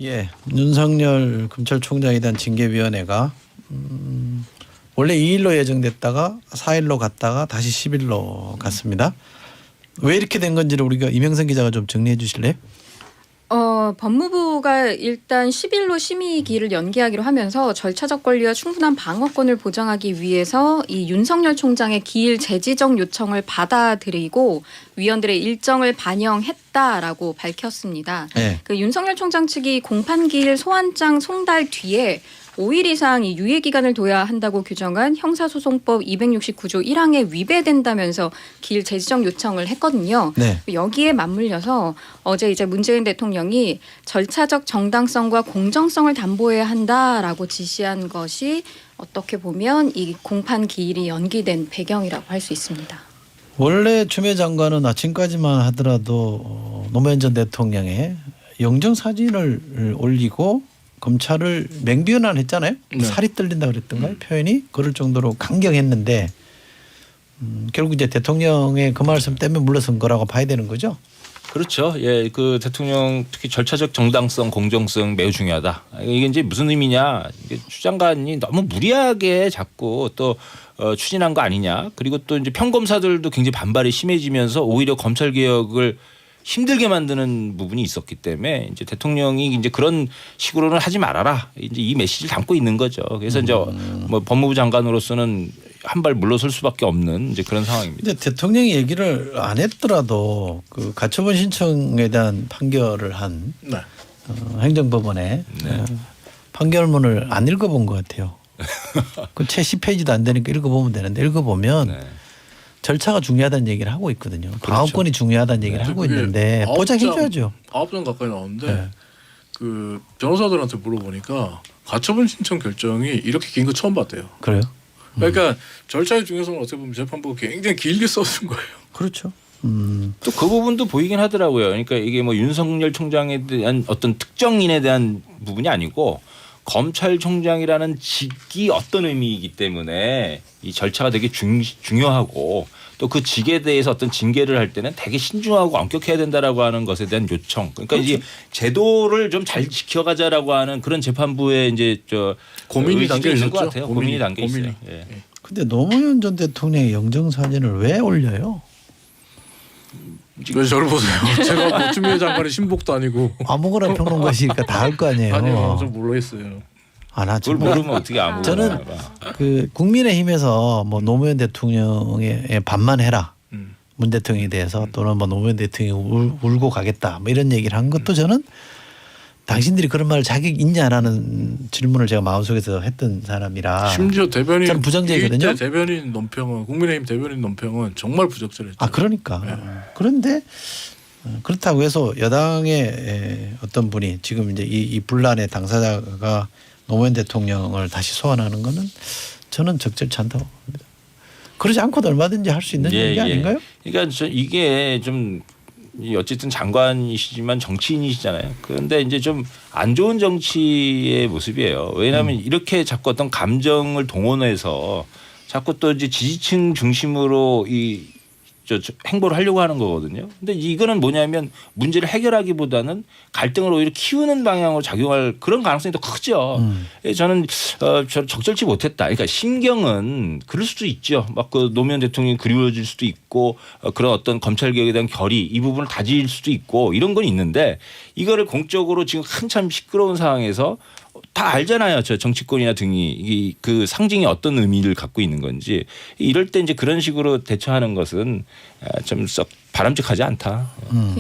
예, 윤석열 검찰총장에 대한 징계위원회가 원래 2일로 예정됐다가 4일로 갔다가 다시 10일로 갔습니다. 왜 이렇게 된 건지를 우리가 이명선 기자가 좀 정리해 주실래요? 법무부가 일단 10일로 심의기일을 연기하기로 하면서 절차적 권리와 충분한 방어권을 보장하기 위해서 이 윤석열 총장의 기일 재지정 요청을 받아들이고 위원들의 일정을 반영했다라고 밝혔습니다. 네. 그 윤석열 총장 측이 공판기일 소환장 송달 뒤에 5일 이상 이 유예 기간을 둬야 한다고 규정한 형사소송법 269조 1항에 위배된다면서 기일 재지정 요청을 했거든요. 네. 여기에 맞물려서 어제 이제 문재인 대통령이 절차적 정당성과 공정성을 담보해야 한다라고 지시한 것이 어떻게 보면 이 공판 기일이 연기된 배경이라고 할 수 있습니다. 원래 추미애 장관은 아침까지만 하더라도 노무현 전 대통령의 영정 사진을 올리고 검찰을 맹비난했잖아요. 네. 살이 떨린다 그랬던가요? 표현이 그럴 정도로 강경했는데 결국 이제 대통령의 그 말씀 때문에 물러선 거라고 봐야 되는 거죠. 그렇죠. 예, 그 대통령 특히 절차적 정당성, 공정성 매우 중요하다. 이게 이제 무슨 의미냐? 이게 추 장관이 너무 무리하게 자꾸 또 추진한 거 아니냐? 그리고 또 이제 평검사들도 굉장히 반발이 심해지면서 오히려 검찰 개혁을 힘들게 만드는 부분이 있었기 때문에 이제 대통령이 이제 그런 식으로는 하지 말아라. 이제 이 메시지를 담고 있는 거죠. 그래서 이제 뭐 법무부 장관으로서는 한 발 물러설 수밖에 없는 이제 그런 상황입니다. 근데 대통령이 얘기를 안 했더라도 그 가처분 신청에 대한 판결을 한 네. 행정법원의 판결문을 안 읽어본 것 같아요. 그 채 10페이지도 안 되니까 읽어보면 되는데 읽어보면 네. 절차가 중요하다는 얘기를 하고 있거든요. 그렇죠. 방어권이 중요하다는 얘기를 하고 있는데 보장해줘야죠. 9장 가까이 나오는데 네. 그 변호사들한테 물어보니까 가처분 신청 결정이 이렇게 긴 거 처음 봤대요. 그래요? 그러니까 절차의 중요성을 어떻게 보면 재판부가 굉장히 길게 써준 거예요. 그렇죠. 또 그 부분도 보이긴 하더라고요. 그러니까 이게 뭐 윤석열 총장에 대한 어떤 특정인에 대한 부분이 아니고 검찰총장이라는 직이 어떤 의미이기 때문에 이 절차가 되게 중요하고 또 그 직에 대해서 어떤 징계를 할 때는 되게 신중하고 엄격해야 된다라고 하는 것에 대한 요청. 그러니까 이제 제도를 좀 잘 지켜가자라고 하는 그런 재판부의 이제 고민이 담겨 있는 것 있었죠. 같아요. 고민이 담겨 있어요. 예. 근데 노무현 전 대통령의 영정 사진을 왜 올려요? 왜 저를 보세요? 제가 뭐 추미애 장관의 신복도 아니고 아무거나 평론가시니까 다 할 거 아니에요. 아니요, 좀 모르겠어요. 나 그걸 정말 모르면 어떻게 아무거나 저는 해봐. 그 국민의힘에서 뭐 노무현 대통령의 반만해라. 문 대통령에 대해서 또는 뭐 노무현 대통령이 울고 가겠다 뭐 이런 얘기를 한 것도 저는 당신들이 그런 말을 자격 있냐라는 질문을 제가 마음속에서 했던 사람이라 심지어 대변인 저는 부정적이거든요. 이때 대변인 논평은 국민의힘 대변인 논평은 정말 부적절했죠. 그러니까 그런데 그렇다고 해서 여당의 어떤 분이 지금 이제 이 분란의 당사자가 노무현 대통령을 다시 소환하는 거는 저는 적절치 않다고 봅니다. 그러지 않고도 얼마든지 할 수 있는 얘기 아닌가요? 그러니까 이게 좀 어쨌든 장관이시지만 정치인이시잖아요. 그런데 이제 좀 안 좋은 정치의 모습이에요. 왜냐하면 이렇게 자꾸 어떤 감정을 동원해서 자꾸 또 이제 지지층 중심으로 행보를 하려고 하는 거거든요. 근데 이거는 뭐냐면 문제를 해결하기보다는 갈등을 오히려 키우는 방향으로 작용할 그런 가능성이 더 크죠. 저는 적절치 못했다. 그러니까 심경은 그럴 수도 있죠. 막 그 노무현 대통령이 그리워질 수도 있고 그런 어떤 검찰 개혁에 대한 결의 이 부분을 다질 수도 있고 이런 건 있는데 이거를 공적으로 지금 한참 시끄러운 상황에서 다 알잖아요. 저 정치권이나 등이 그 상징이 어떤 의미를 갖고 있는 건지 이럴 때 이제 그런 식으로 대처하는 것은 좀 썩 바람직하지 않다.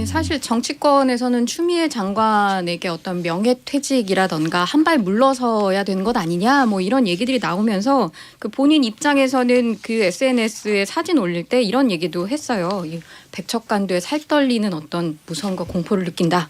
사실 정치권에서는 추미애 장관에게 어떤 명예퇴직이라던가 한 발 물러서야 되는 것 아니냐 뭐 이런 얘기들이 나오면서 그 본인 입장에서는 그 SNS에 사진 올릴 때 이런 얘기도 했어요. 이 백척간도에 살떨리는 어떤 무서움과 공포를 느낀다.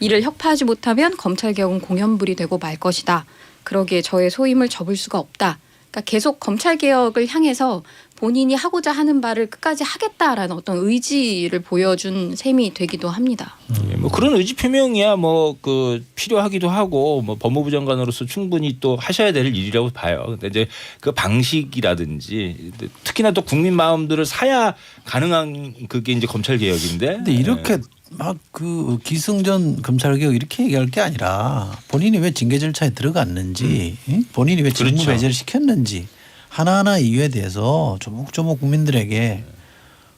이를 혁파하지 못하면 검찰개혁은 공연불이 되고 말 것이다. 그러기에 저의 소임을 접을 수가 없다. 그러니까 계속 검찰개혁을 향해서 본인이 하고자 하는 바를 끝까지 하겠다라는 어떤 의지를 보여준 셈이 되기도 합니다. 뭐 그런 의지 표명이야 뭐 그 필요하기도 하고 뭐 법무부 장관으로서 충분히 또 하셔야 될 일이라고 봐요. 근데 이제 그 방식이라든지 특히나 또 국민 마음들을 사야 가능한 그게 이제 검찰 개혁인데. 근데 이렇게 막 그 기승전 검찰개혁 이렇게 얘기할 게 아니라 본인이 왜 징계 절차에 들어갔는지 본인이 왜 직무 그렇죠. 배제를 시켰는지 하나하나 이유에 대해서 조목조목 국민들에게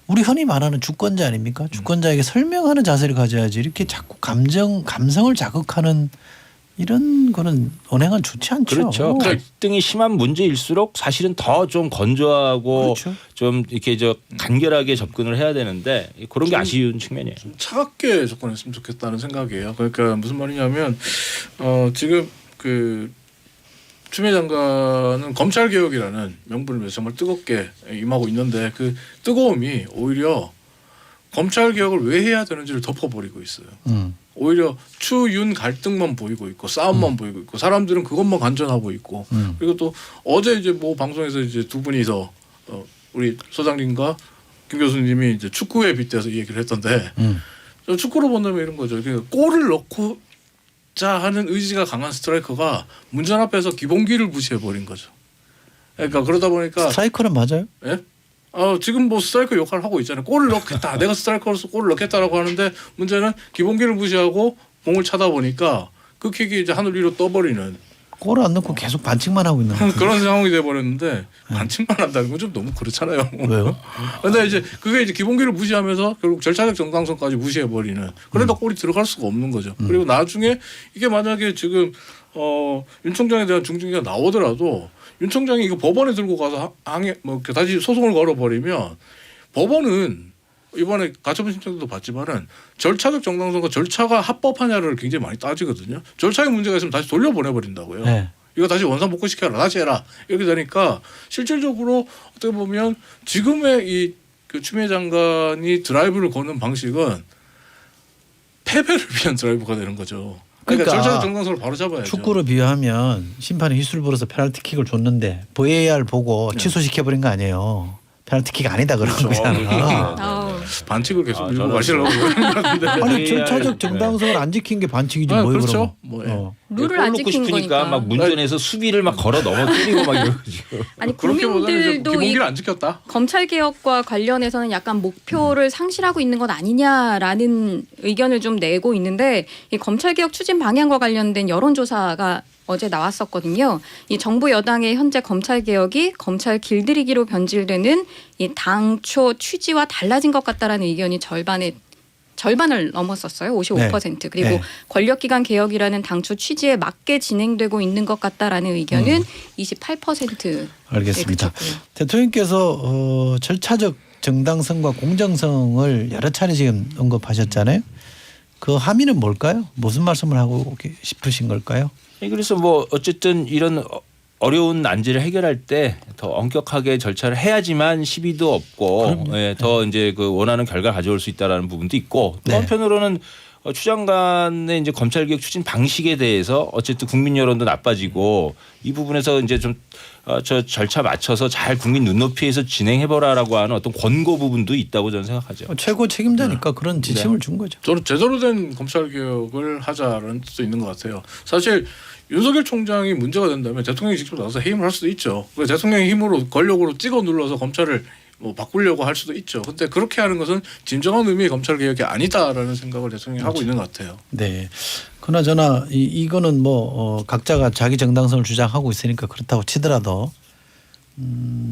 우리 흔히 말하는 주권자 아닙니까? 주권자에게 설명하는 자세를 가져야지 이렇게 자꾸 감성을 자극하는 이런 거는 언행은 좋지 않죠. 그렇죠. 갈등이 심한 문제일수록 사실은 더 좀 건조하고 그렇죠. 좀 이렇게 간결하게 접근을 해야 되는데 그런 게 아쉬운 측면이에요. 차갑게 접근했으면 좋겠다는 생각이에요. 그러니까 무슨 말이냐면 지금 그 추미애 장관은 검찰 개혁이라는 명분을 위해서 정말 뜨겁게 임하고 있는데 그 뜨거움이 오히려 검찰 개혁을 왜 해야 되는지를 덮어버리고 있어요. 오히려 추윤 갈등만 보이고 있고 싸움만 보이고 있고 사람들은 그것만 간전하고 있고 그리고 또 어제 이제 뭐 방송에서 이제 두 분이서 우리 소장님과 김 교수님이 이제 축구에 빗대서 이 얘기를 했던데 축구로 본다면 이런 거죠. 그러니까 골을 넣고자 하는 의지가 강한 스트라이커가 문전 앞에서 기본기를 무시해 버린 거죠. 그러니까 그러다 보니까 스트라이커는 맞아요? 예? 지금 뭐 스트라이커 역할을 하고 있잖아요. 골을 넣겠다. 내가 스트라이커로서 골을 넣겠다라고 하는데 문제는 기본기를 무시하고 공을 차다 보니까 그 킥이 이제 하늘 위로 떠버리는 골을 안 넣고 계속 반칙만 하고 있는 그런 상황이 돼버렸는데 반칙만 한다는 건 좀 너무 그렇잖아요. 왜요? 근데 이제 그게 이제 기본기를 무시하면서 결국 절차적 정당성까지 무시해버리는 그러다 골이 들어갈 수가 없는 거죠. 그리고 나중에 이게 만약에 지금 윤 총장에 대한 중징계가 나오더라도 윤 총장이 이거 법원에 들고 가서 다시 소송을 걸어버리면 법원은 이번에 가처분 신청도 받지만은 절차적 정당성과 절차가 합법하냐를 굉장히 많이 따지거든요. 절차에 문제가 있으면 다시 돌려보내버린다고요. 네. 이거 다시 원상 복구시켜라, 다시 해라 이렇게 되니까 실질적으로 어떻게 보면 지금의 그 추미애 장관이 드라이브를 거는 방식은 패배를 위한 드라이브가 되는 거죠. 그러니까 절차적 정당성을 바로 잡아야죠. 축구로 비유하면 심판이 휘슬 불어서 페널티킥을 줬는데 VAR 보고 취소시켜버린 거 아니에요. 페널티킥 아니다 그런 그렇죠. 거잖아. 반칙을 계속 밀고 가시려고 그러는 것 같은데. 아니 절차적 정당성을 안 지킨 게 반칙이지 뭐예요 그렇죠. 그럼. 룰을 안 넣고 지킨 싶으니까 거니까. 막 문전에서 수비를 막 걸어 넘어뜨리고 막 이러가지고. 아니 그렇게보다는 국민들도 이 기본기를 안 지켰다. 검찰 개혁과 관련해서는 약간 목표를 상실하고 있는 것 아니냐라는 의견을 좀 내고 있는데 이 검찰 개혁 추진 방향과 관련된 여론조사가 어제 나왔었거든요. 이 정부 여당의 현재 검찰 개혁이 검찰 길들이기로 변질되는 이 당초 취지와 달라진 것 같다라는 의견이 절반을 넘었었어요. 55%. 그리고 네. 권력기관 개혁이라는 당초 취지에 맞게 진행되고 있는 것 같다라는 의견은 28%. 알겠습니다. 대통령께서 절차적 정당성과 공정성을 여러 차례 지금 언급하셨잖아요. 그 함의는 뭘까요? 무슨 말씀을 하고 싶으신 걸까요? 그래서 뭐 어쨌든 이런 어려운 난제를 해결할 때 더 엄격하게 절차를 해야지만 시비도 없고 더 이제 그 원하는 결과를 가져올 수 있다라는 부분도 있고 또 한편으로는 추 장관의 이제 검찰개혁 추진 방식에 대해서 어쨌든 국민 여론도 나빠지고 이 부분에서 이제 좀 저 절차 맞춰서 잘 국민 눈높이에서 진행해보라라고 하는 어떤 권고 부분도 있다고 저는 생각하죠. 최고 책임자니까 그런 지침을 준 거죠. 저는 제대로 된 검찰 개혁을 하자는 뜻도 있는 것 같아요. 사실 윤석열 총장이 문제가 된다면 대통령이 직접 나와서 해임을 할 수도 있죠. 그래서 대통령의 힘으로 권력으로 찍어 눌러서 검찰을 뭐 바꾸려고 할 수도 있죠. 그런데 그렇게 하는 것은 진정한 의미의 검찰 개혁이 아니다라는 생각을 대통령이 하고 있는 것 같아요. 네. 그나저나 이거는 뭐 각자가 자기 정당성을 주장하고 있으니까 그렇다고 치더라도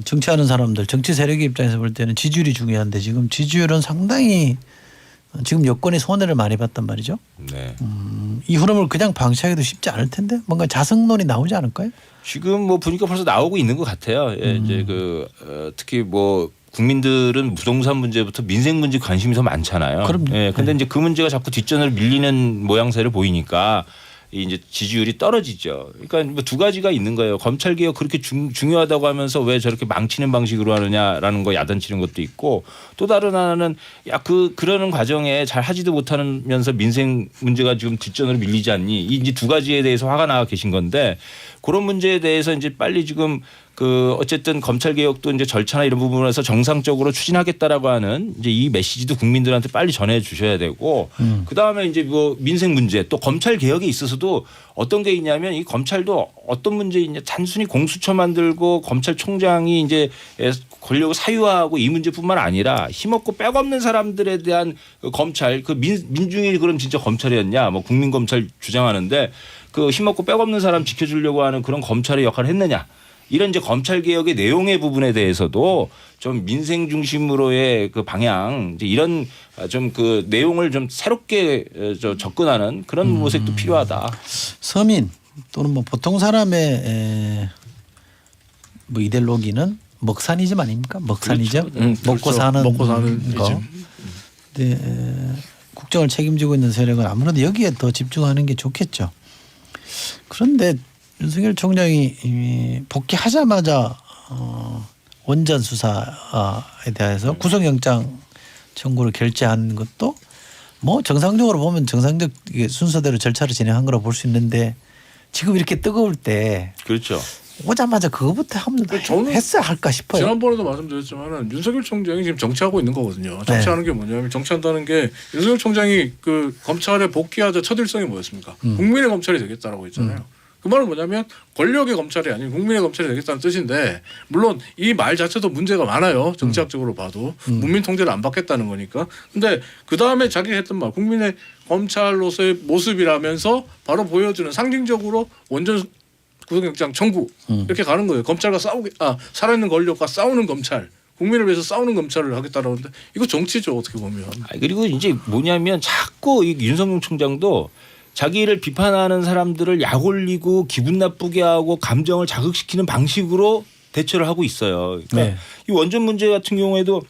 정치하는 사람들 정치 세력의 입장에서 볼 때는 지지율이 중요한데 지금 지지율은 상당히 지금 여권이 손해를 많이 봤단 말이죠. 네. 이 흐름을 그냥 방치하기도 쉽지 않을 텐데 뭔가 자성론이 나오지 않을까요? 지금 뭐 분위기가 벌써 나오고 있는 것 같아요. 예, 이제 특히 뭐 국민들은 부동산 문제부터 민생 문제 관심이 더 많잖아요. 그럼요. 예, 근데 이제 그 문제가 자꾸 뒷전으로 밀리는 모양새를 보이니까 이제 지지율이 떨어지죠. 그러니까 뭐 두 가지가 있는 거예요. 검찰 개혁 그렇게 중요하다고 하면서 왜 저렇게 망치는 방식으로 하느냐라는 거 야단치는 것도 있고 또 다른 하나는 그러는 과정에 잘 하지도 못하면서 민생 문제가 지금 뒷전으로 밀리지 않니? 이 이제 두 가지에 대해서 화가 나 계신 건데 그런 문제에 대해서 이제 빨리 지금 그 어쨌든 검찰 개혁도 이제 절차나 이런 부분에서 정상적으로 추진하겠다라고 하는 이제 이 메시지도 국민들한테 빨리 전해 주셔야 되고 그다음에 이제 뭐 민생 문제 또 검찰 개혁에 있어서도 어떤 게 있냐면 이 검찰도 어떤 문제 있냐 단순히 공수처 만들고 검찰총장이 이제 권력을 사유화하고 이 문제뿐만 아니라 힘없고 빽 없는 사람들에 대한 그 검찰 그 민중이 그럼 진짜 검찰이었냐 뭐 국민 검찰 주장하는데 그 힘없고 빽 없는 사람 지켜주려고 하는 그런 검찰의 역할을 했느냐. 이런 이제 검찰 개혁의 내용의 부분에 대해서도 좀 민생 중심으로의 그 방향 이제 이런 좀 그 내용을 좀 새롭게 접근하는 그런 모색도 필요하다. 서민 또는 뭐 보통 사람의 뭐 이데올로기는 먹산이즘 아닙니까? 먹산이죠. 먹고 사는 거. 근데 국정을 책임지고 있는 세력은 아무래도 여기에 더 집중하는 게 좋겠죠. 그런데 윤석열 총장이 이미 복귀하자마자 원전 수사에 대해서 구속영장 청구를 결재한 것도 뭐 정상적으로 보면 정상적 순서대로 절차를 진행한 거라고 볼 수 있는데 지금 이렇게 뜨거울 때 그렇죠. 오자마자 그거부터 하면 저는 했어야 할까 싶어요. 지난번에도 말씀드렸지만은 윤석열 총장이 지금 정치하고 있는 거거든요. 정치하는 게 뭐냐면 정치한다는 게 윤석열 총장이 그 검찰에 복귀하자 첫 일성이 뭐였습니까? 국민의 검찰이 되겠다라고 했잖아요. 그 말은 뭐냐면 권력의 검찰이 아닌 국민의 검찰이 되겠다는 뜻인데 물론 이 말 자체도 문제가 많아요. 정치학적으로 봐도 국민 통제를 안 받겠다는 거니까. 근데 그 다음에 자기가 했던 말 국민의 검찰로서의 모습이라면서 바로 보여주는 상징적으로 원전 구속영장 청구 이렇게 가는 거예요. 검찰과 살아있는 권력과 싸우는 검찰. 국민을 위해서 싸우는 검찰을 하겠다라고 하는데 이거 정치죠 어떻게 보면. 그리고 이제 뭐냐면 자꾸 이 윤석열 총장도 자기를 비판하는 사람들을 약 올리고 기분 나쁘게 하고 감정을 자극시키는 방식으로 대처를 하고 있어요. 그러니까 네. 이 원전 문제 같은 경우에도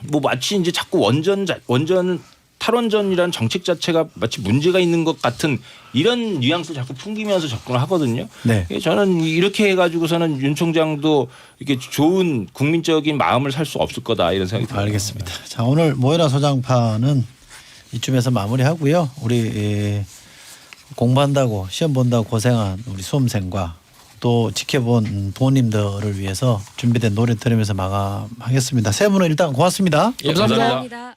뭐 마치 이제 자꾸 원전 탈원전이라는 정책 자체가 마치 문제가 있는 것 같은 이런 뉘앙스를 자꾸 풍기면서 접근을 하거든요. 네. 저는 이렇게 해가지고서는 윤 총장도 이렇게 좋은 국민적인 마음을 살 수 없을 거다 이런 생각이 들어요. 알겠습니다. 자 오늘 모여라 소장파는 이쯤에서 마무리하고요. 우리 공부한다고 시험 본다고 고생한 우리 수험생과 또 지켜본 부모님들을 위해서 준비된 노래 들으면서 마감하겠습니다. 세 분은 일단 고맙습니다. 예, 감사합니다. 감사합니다.